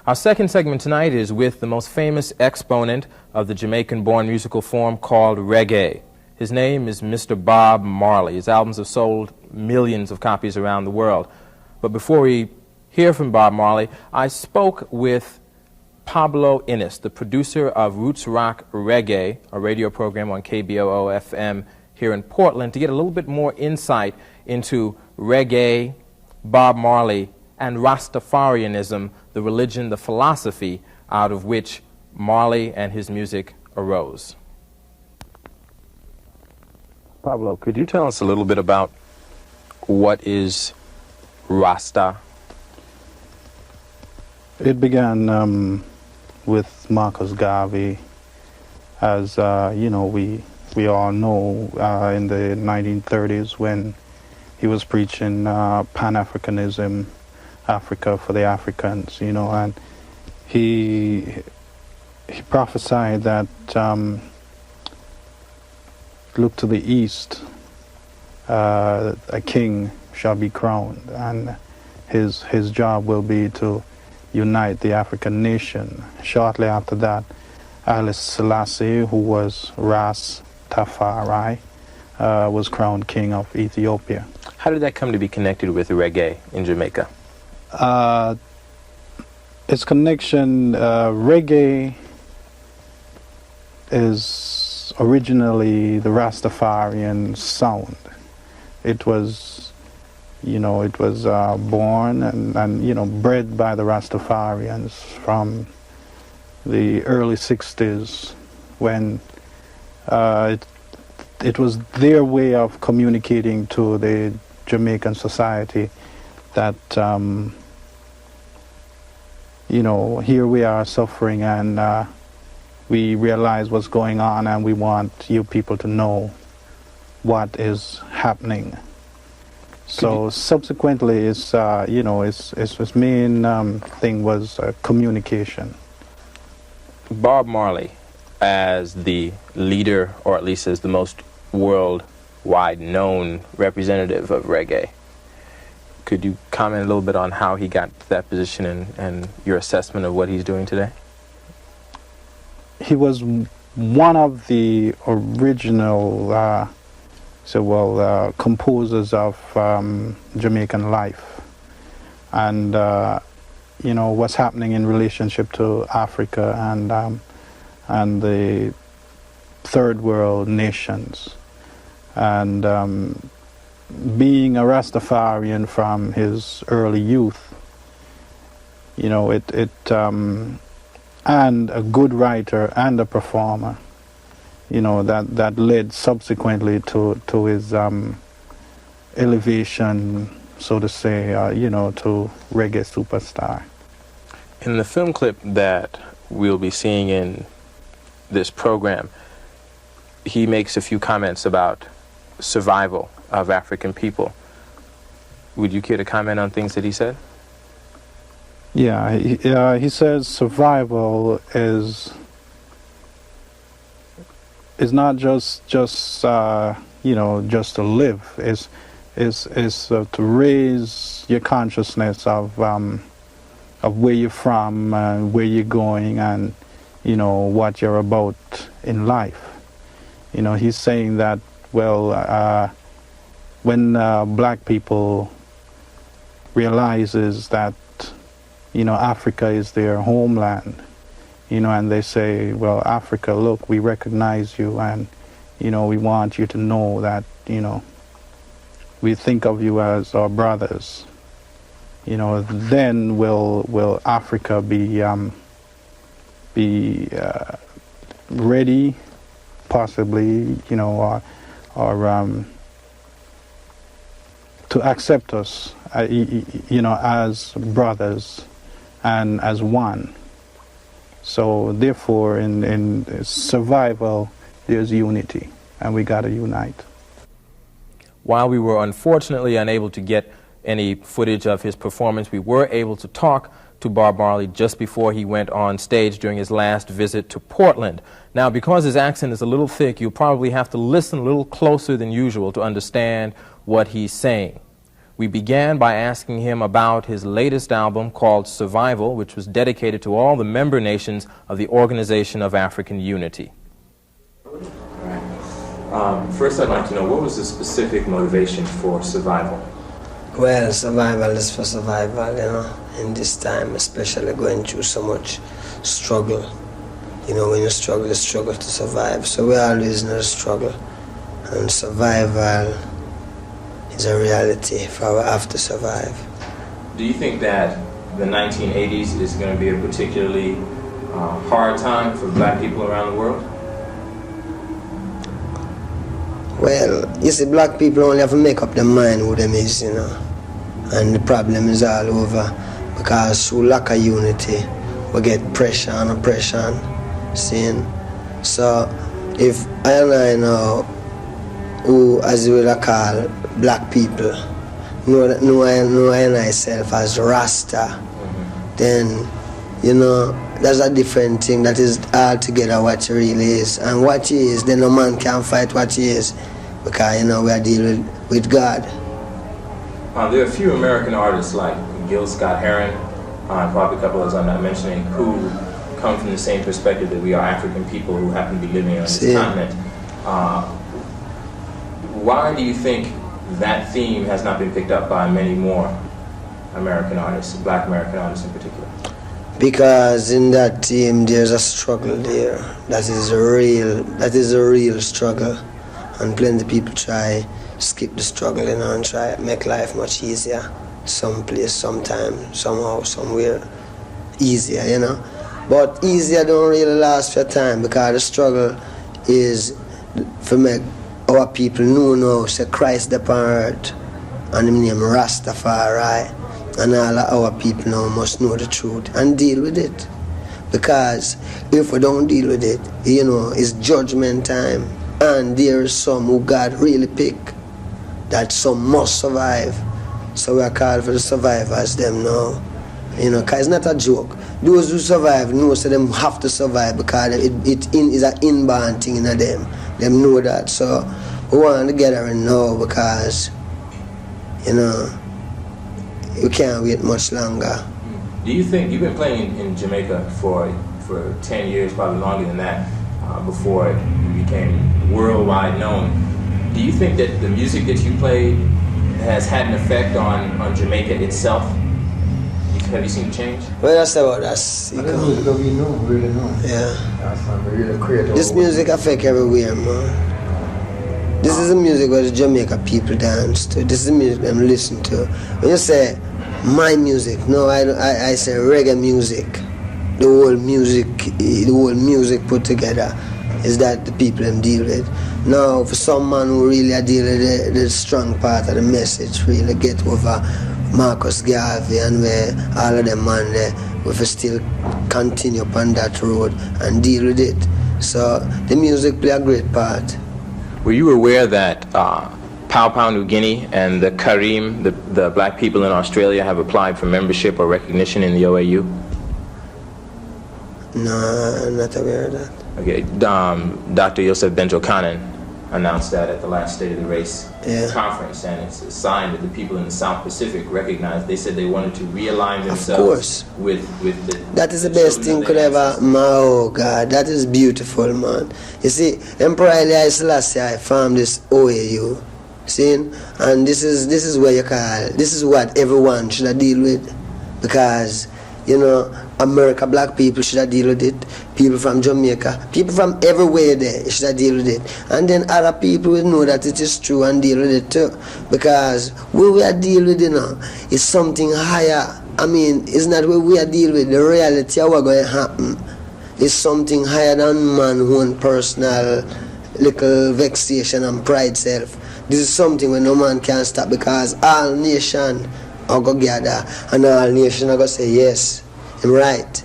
Our second segment tonight is with the most famous exponent of the Jamaican-born musical form called reggae. His name is Mr. Bob Marley. His albums have sold millions of copies around the world. But before we hear from Bob Marley, I spoke with Pablo Innes, the producer of Roots Rock Reggae, a radio program on KBOO-FM here in Portland, to get a little bit more insight into reggae, Bob Marley, and Rastafarianism, the religion, the philosophy out of which Marley and his music arose. Pablo, could you tell us a little bit about what is Rasta? It began with Marcus Garvey, as we all know, in the 1930s when he was preaching Pan-Africanism, Africa for the Africans, and he prophesied that look to the east, a king shall be crowned, and his job will be to unite the African nation. Shortly after that, Haile Selassie, who was Ras Tafari, was crowned king of Ethiopia. How did that come to be connected with reggae in Jamaica? Its connection, reggae is originally the Rastafarian sound. It was, born and bred by the Rastafarians from the early 60s when it was their way of communicating to the Jamaican society that, here we are suffering and we realize what's going on and we want you people to know what is happening. So subsequently, its main thing was communication. Bob Marley, as the leader, or at least as the most worldwide known representative of reggae, could you comment a little bit on how he got to that position and your assessment of what he's doing today? He was one of the original composers of Jamaican life, and what's happening in relationship to Africa and the third world nations, and being a Rastafarian from his early youth, and a good writer and a performer, that led subsequently to his elevation, so to say, to reggae superstar. In the film clip that we'll be seeing in this program, he makes a few comments about survival of African people. Would you care to comment on things that he said? Yeah, he says survival is not just to live. Is to raise your consciousness of where you're from and where you're going and what you're about in life. He's saying that when black people realizes that Africa is their homeland, and they say, well, Africa, look, we recognize you, and we want you to know that we think of you as our brothers. Then will Africa be ready, possibly, or to accept us, as brothers and as one. So therefore, in survival, there's unity, and we got to unite. While we were unfortunately unable to get any footage of his performance, we were able to talk to Bob Marley just before he went on stage during his last visit to Portland. Now, because his accent is a little thick, you'll probably have to listen a little closer than usual to understand what he's saying. We began by asking him about his latest album called Survival, which was dedicated to all the member nations of the Organization of African Unity. First, I'd like to know, what was the specific motivation for Survival? Well, survival is for survival, you know, in this time, especially going through so much struggle. You know, when you struggle to survive. So we're always in a struggle. And survival is a reality for we have to survive. Do you think that the 1980s is going to be a particularly hard time for black people around the world? Well, you see, black people only have to make up their mind who them is, you know. And the problem is all over because through lack of unity, we get pressure and oppression, seeing. So if I know who, as you will call, black people, know I myself as Rasta, then, you know, that's a different thing. That is altogether what he really is. And what he is, then no man can fight what he is. Because, you know, we are dealing with God. There are a few American artists like Gil Scott-Heron, and probably a couple others I'm not mentioning, who come from the same perspective that we are African people who happen to be living on this continent. Why do you think that theme has not been picked up by many more American artists, black American artists in particular? Because in that theme there's a struggle there. That is a real struggle. And plenty of people try skip the struggle, you know, and try to make life much easier. Someplace, sometime, somehow, somewhere easier, you know. But easier don't really last for time because the struggle is for make our people know now, say Christ upon earth and the name Rastafari, and all of our people now must know the truth and deal with it. Because if we don't deal with it, you know, it's judgment time. And there is some who God really pick, that some must survive. So we are called for the survivors, them now. You know, because it's not a joke. Those who survive know so them have to survive because it is an inborn thing in them. Them know that. So we want to get her now because, you know, we can't wait much longer. Do you think, you've been playing in Jamaica for 10 years, probably longer than that, before you became worldwide known. Do you think that the music that you played has had an effect on Jamaica itself? Have you seen a change? Well, that's about us. The music that we know, really know. Yeah. That's not really creative. This music affect everywhere, man. This is the music where the Jamaica people dance to. This is the music them listen to. When you say my music, no, I say reggae music. The whole music put together is that the people them deal with. Now, for some man who really deal with the strong part of the message, really get over Marcus Garvey and where all of them man there, we still continue upon that road and deal with it. So the music play a great part. Were you aware that Papua New Guinea and the Karim, the black people in Australia, have applied for membership or recognition in the OAU? No, I'm not aware of that. Okay, Dr. Yosef Benjo-Kanan announced that at the last State of the Race conference, and it's a sign that the people in the South Pacific recognized. They said they wanted to realign themselves with the... That is the best thing could ever... Oh, God, that is beautiful, man. You see, Emperor Haile Selassie formed this OAU, see? And this is where you call... This is what everyone should deal with, because, you know, America, black people should deal with it. People from Jamaica, people from everywhere there should deal with it. And then other people will know that it is true and deal with it too. Because what we are dealing with, you know, is something higher. I mean, it's not what we are dealing with. The reality of what's going to happen is something higher than man's own personal little vexation and pride self. This is something where no man can stop because all nations are going to gather and all nations are going to say yes. Right,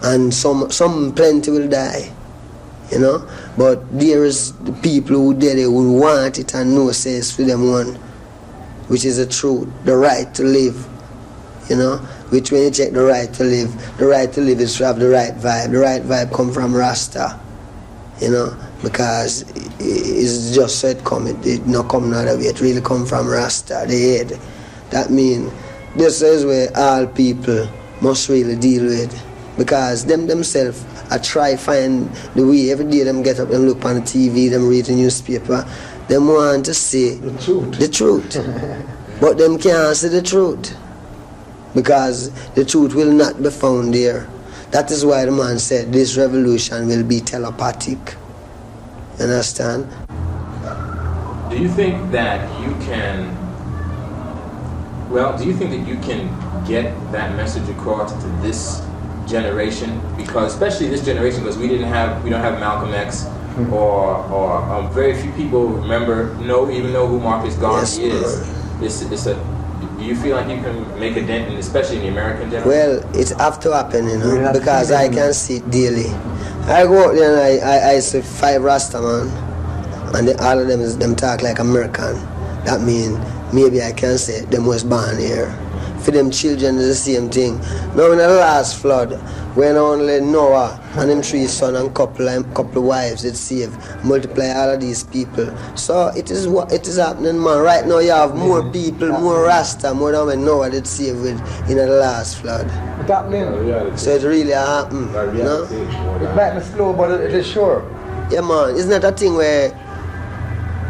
and some plenty will die, you know. But there is the people who did it who want it and know says for them one, which is the truth, the right to live, you know. Which when you check the right to live is to have the right vibe. The right vibe come from Rasta, you know, because it's just so it come. It not come another way. It really come from Rasta, the head. That means this is where all people must really deal with, because them themselves I try find the way. Every day them get up and look on the TV, them read the newspaper, them want to see the truth. But them can't see the truth, because the truth will not be found there. That is why the man said this revolution will be telepathic. Understand? Do you think that you can, do you think that you can get that message across to this generation? Because especially this generation, because we don't have Malcolm X, or very few people even know who Marcus Garvey is. Do you feel like you can make a dent, especially in the American generation? Well, it's have to happen, because I can see it daily. I go out there and I see 5 Rasta man, and all of them talk like American. That means maybe I can say them was born here. For them children is the same thing. Now in the last flood, when only Noah and them 3 sons and couple of wives did save, multiply all of these people. So it is happening, man. Right now you have more people, more Rasta, more than when Noah did save with in the last flood. It's happening. So it really happened, you know? It might be slow, but it is sure. Yeah, man. It's not a thing where,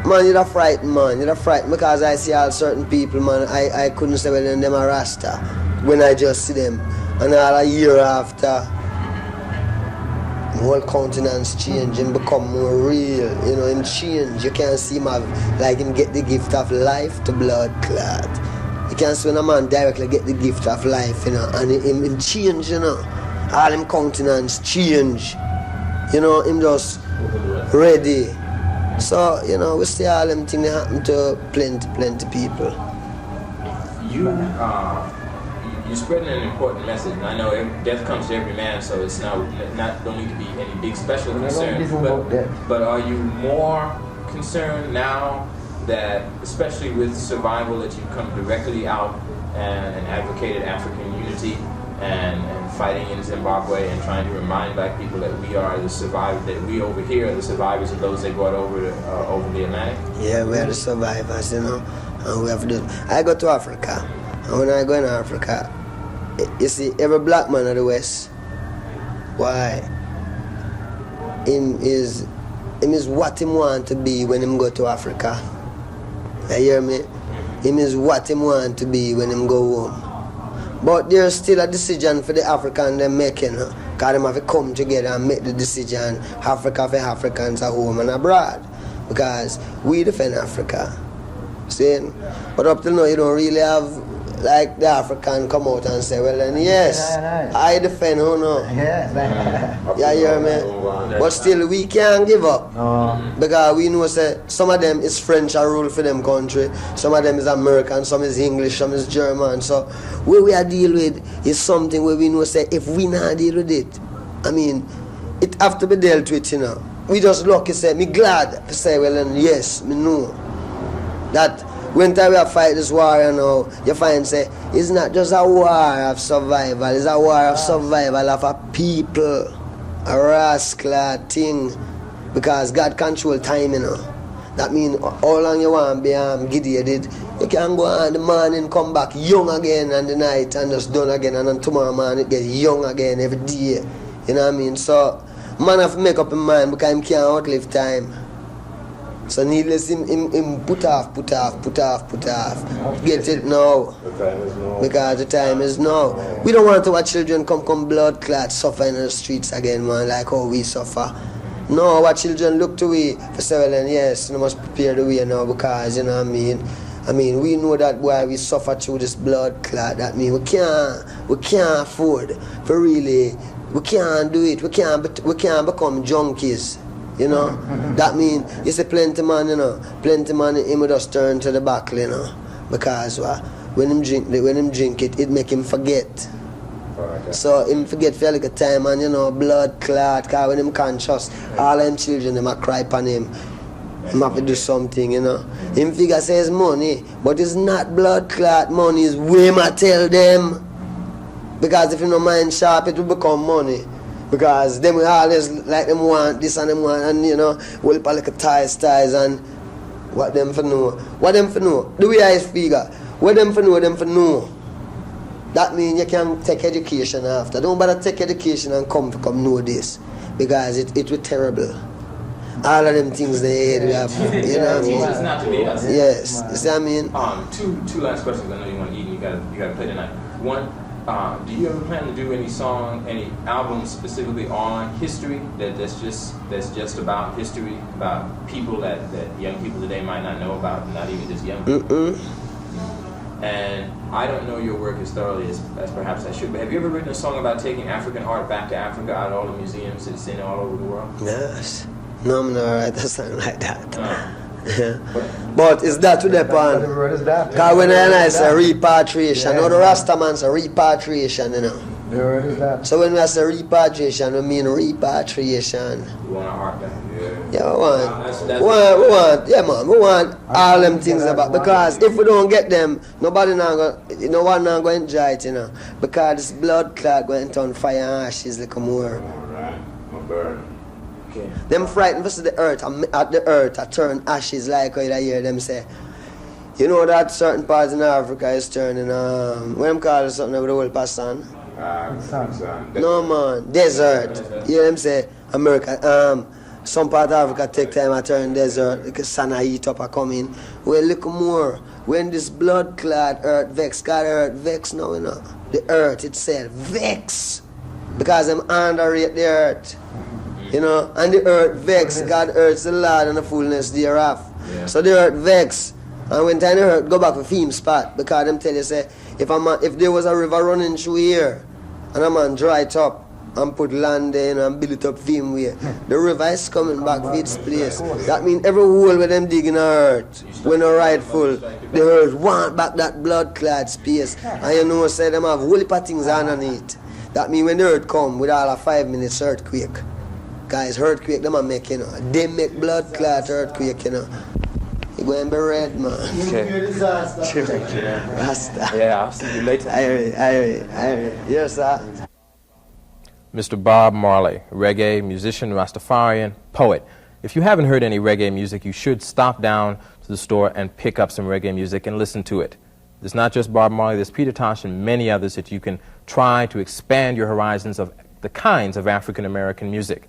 man, you're frightened, man. You're frightened because I see all certain people, man. I couldn't say, well, them are Rasta when I just see them. And all a year after, the whole countenance change and become more real. Him change. You can't see him like him get the gift of life to blood clot. You can't see when a man directly get the gift of life, and him change, All him countenance change. Him just ready. So, we see all them things that happen to plenty people. You're spreading an important message, and I know death comes to every man, so it's don't need to be any big special concern. But are you more concerned now that, especially with survival, that you come directly out and advocated African unity and fighting in Zimbabwe and trying to remind black people that we are the survivors, that we over here are the survivors of those they brought over the Atlantic? Yeah, we are the survivors, and we have to. I go to Africa, and when I go in Africa, you see every black man of the West, why? Him is what him want to be when him go to Africa. You hear me? Him is what him want to be when him go home. But there's still a decision for the African them making, because them have to come together and make the decision, Africa for Africans at home and abroad. Because we defend Africa. See? But up till now you don't really have like the African come out and say, well then yes, I defend who no. Yeah, you hear me? But still we can't give up. Because we know say some of them is French a rule for them country, some of them is American, some is English, some is German. So what we are deal with is something where we know say if we not deal with it, I mean, it have to be dealt with, We just lucky say, me glad to say, well then yes, me know that when time we have fight this war, you find say it's not just a war of survival, it's a war of survival of a people, a rascal thing, because God control time, That means how long you want to be gideated, you can go on the morning, come back young again, and the night and just done again, and then tomorrow morning it get young again every day. You know what I mean? So man have to make up his mind because he can't outlive time. So needless him put off. Get it now. Because the time is now. We don't want our children come blood clot suffer in the streets again, man, like how we suffer. No, our children look to we for several yes, we must prepare the way now, because you know what I mean. I mean, we know that why we suffer through this blood clot. That means we can't afford for really. We can't do it. We can't become junkies. That means you see plenty man, plenty man, him will just turn to the back, because when him drink it make him forget. So him forget for like a time and blood clot, because when him conscious, all them children them a cry upon him. Him have to do something, Him figure says money, but it's not blood clot money, it's way I tell them. Because if you don't mind sharp, it will become money. Because them we always like them want this and them want, and we'll put like a ties and what them for know. The way I figure, What them for know, them for know. That means you can take education after. Don't bother take education and come know this. Because it was terrible. All of them things they have, you know what I mean? It's not to be us. Yes, you see what I mean? Two last questions. I know you want to eat and you gotta play tonight. One, do you ever plan to do any albums specifically on history that's just about history, about people that young people today might not know about, not even just young people? And I don't know your work as thoroughly as perhaps I should, but have you ever written a song about taking African art back to Africa, out of all the museums it's in all over the world? Yes. No, I'm not write a song like that. But it's that to the point. Because when I say repatriation, the Rastaman say repatriation, you know. The word is that. So when we say repatriation, we mean repatriation. You want our art back? Yeah, we want all them things about, because if we don't get them, no one now going to enjoy it, you know. Because this blood clot going to turn fire and ashes like a more. Alright, I'm burning. Okay. Them frightened versus the earth, at the earth, I turn ashes like how you hear them say. You know that certain parts in Africa is turning, what them call it something with the whole person? No man, desert. You hear them say, America, some part of Africa take time to turn desert, because sun heat up and come in. Well, look more, when this blood clot earth vex, God earth vex now, you know. The earth itself vex, because them underrate the earth. You know, and the earth vex, God earth's the Lord and the fullness thereof. Yeah. So the earth vex, and when time the earth go back to theme spot, because them tell you say, if there was a river running through here, and a man dry it up, and put land there, you know, and build it up theme way, the river is coming back to its place. That means every hole where them dig in the earth, when they're rightful, the earth want back that blood clot space. And you know, say them have whole heap of things underneath. That means when the earth come with all a 5 minutes earthquake, guys, earthquake, them are make, you know. They make blood clot earthquake, you know. You go and be red, man. Okay. Rasta. Yeah, I'll see you later. Aye. Yes, sir. Mr. Bob Marley, reggae musician, Rastafarian, poet. If you haven't heard any reggae music, you should stop down to the store and pick up some reggae music and listen to it. There's not just Bob Marley, there's Peter Tosh and many others that you can try to expand your horizons of the kinds of African American music.